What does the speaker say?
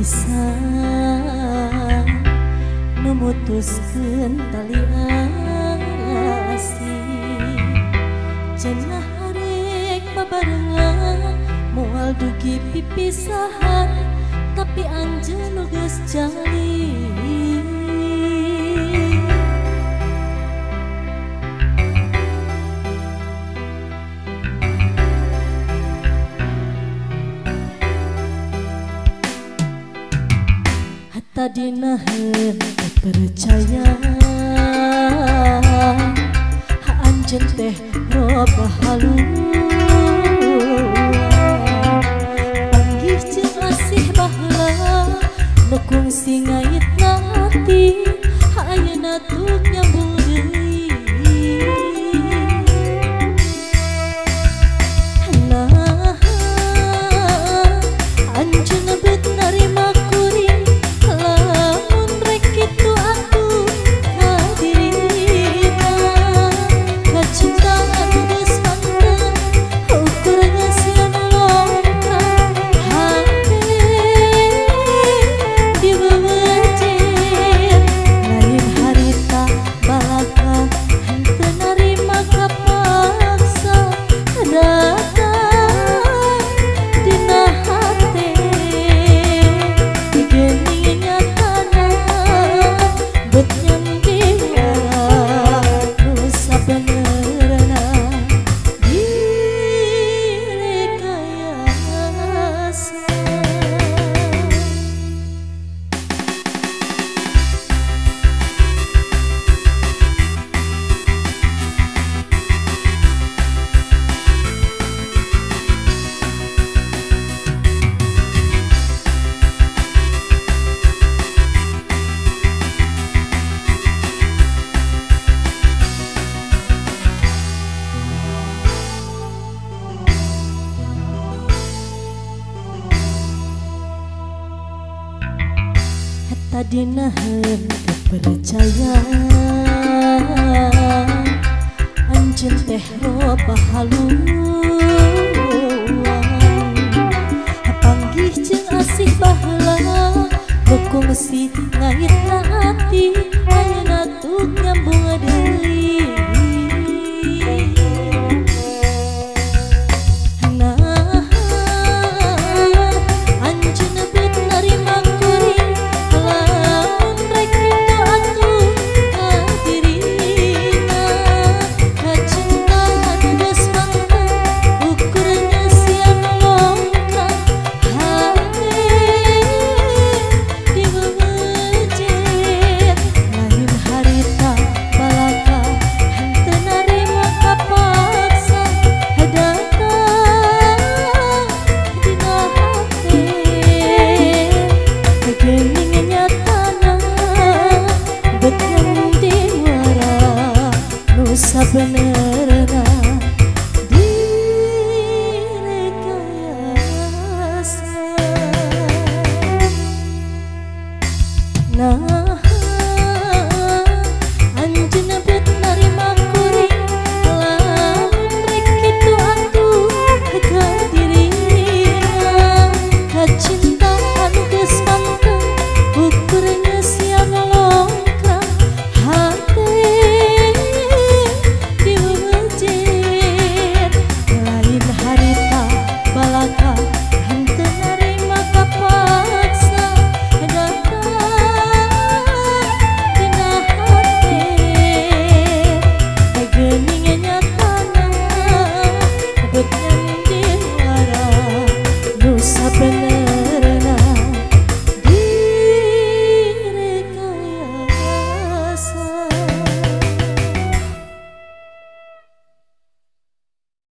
pisan memutuskan tali asih cenah arek babarengan moal dugi pipisahan tapi anjeun geus jali. Tadina henteu percaya anjeun teh loba haluan panggih jeung asih baheula nu kungsi ngaitna hati ayeuna tug nyambung deui. Nah anjeun beut narima tadina henteu percaya anjeun teh loba haluan panggih jeung asih baheula nu kungsi ngaitna hati